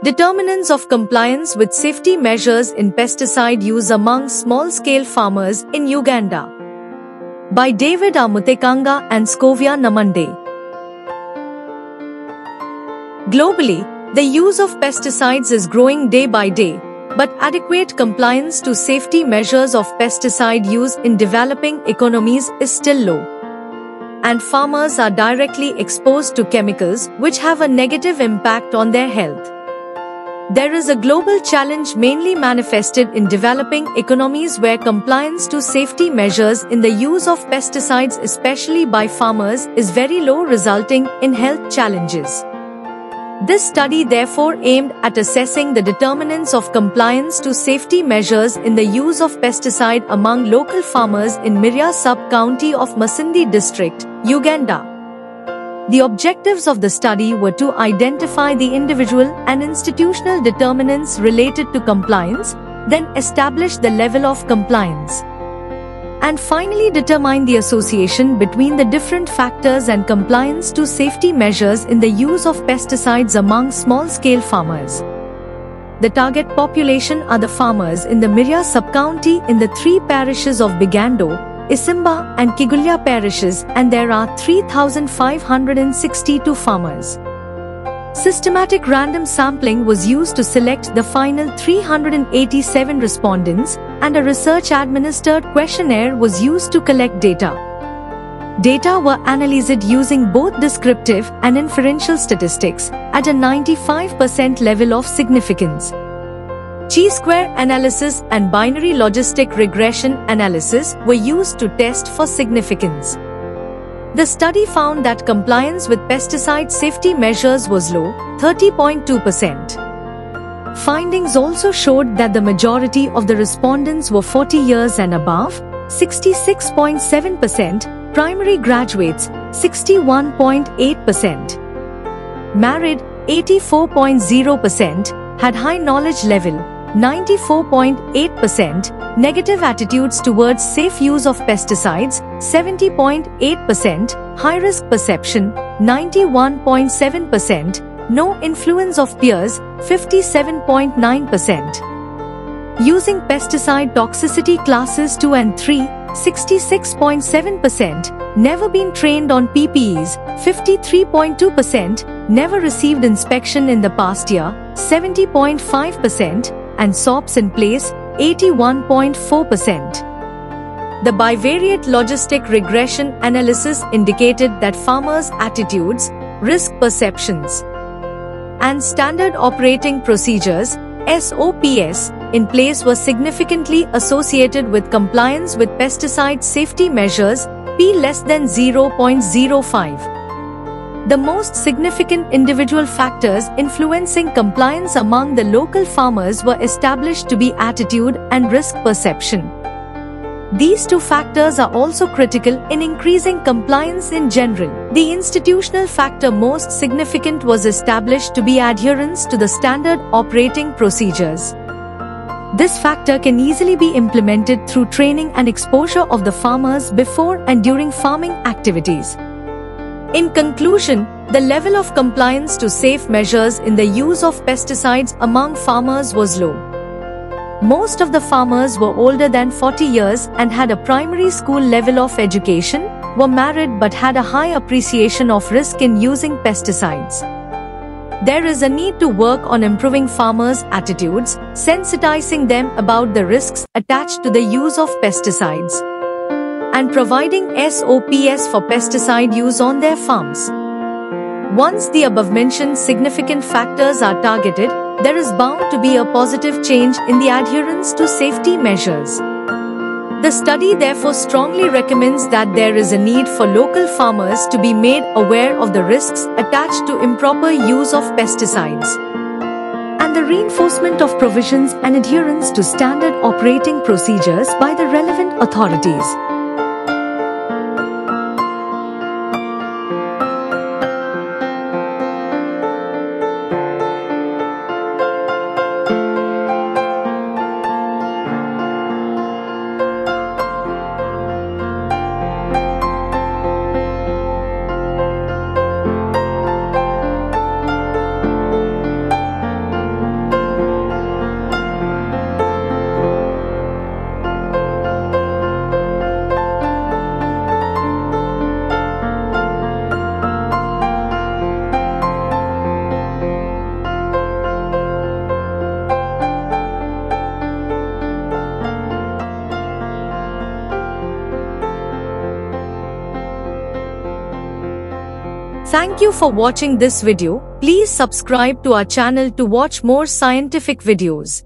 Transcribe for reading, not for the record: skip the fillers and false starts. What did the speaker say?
Determinants of compliance with safety measures in pesticide use among small-scale farmers in Uganda. By David R. Mutekanga and Scovia Namande. Globally, the use of pesticides is growing day by day, but adequate compliance to safety measures of pesticide use in developing economies is still low. And farmers are directly exposed to chemicals which have a negative impact on their health. There is a global challenge mainly manifested in developing economies where compliance to safety measures in the use of pesticides, especially by farmers, is very low, resulting in health challenges. This study therefore aimed at assessing the determinants of compliance to safety measures in the use of pesticide among local farmers in Mirya sub-county of Masindi district, Uganda. The objectives of the study were to identify the individual and institutional determinants related to compliance, then establish the level of compliance, and finally determine the association between the different factors and compliance to safety measures in the use of pesticides among small-scale farmers. The target population are the farmers in the Mirya sub-county in the three parishes of Bigando, Isimba and Kigulya parishes, and there are 3,562 farmers. Systematic random sampling was used to select the final 387 respondents, and a research-administered questionnaire was used to collect data. Data were analyzed using both descriptive and inferential statistics at a 95% level of significance. Chi-square analysis and binary logistic regression analysis were used to test for significance. The study found that compliance with pesticide safety measures was low, 30.2%. Findings also showed that the majority of the respondents were 40 years and above, 66.7%, primary graduates, 61.8%, married, 84.0%, had high knowledge level, 94.8%, negative attitudes towards safe use of pesticides, 70.8%, high-risk perception, 91.7%, no influence of peers, 57.9%. Using pesticide toxicity classes 2 and 3, 66.7%, never been trained on PPEs, 53.2%, never received inspection in the past year, 70.5%, and SOPs in place, 81.4%. The bivariate logistic regression analysis indicated that farmers' attitudes, risk perceptions, and standard operating procedures (SOPs) in place were significantly associated with compliance with pesticide safety measures P less than 0.05. The most significant individual factors influencing compliance among the local farmers were established to be attitude and risk perception. These two factors are also critical in increasing compliance in general. The institutional factor most significant was established to be adherence to the standard operating procedures. This factor can easily be implemented through training and exposure of the farmers before and during farming activities. In conclusion, the level of compliance to safe measures in the use of pesticides among farmers was low. Most of the farmers were older than 40 years and had a primary school level of education, were married but had a high appreciation of risk in using pesticides. There is a need to work on improving farmers' attitudes, sensitizing them about the risks attached to the use of pesticides, and providing SOPs for pesticide use on their farms. Once the above-mentioned significant factors are targeted, there is bound to be a positive change in the adherence to safety measures. The study therefore strongly recommends that there is a need for local farmers to be made aware of the risks attached to improper use of pesticides, and the reinforcement of provisions and adherence to standard operating procedures by the relevant authorities. Thank you for watching this video. Please subscribe to our channel to watch more scientific videos.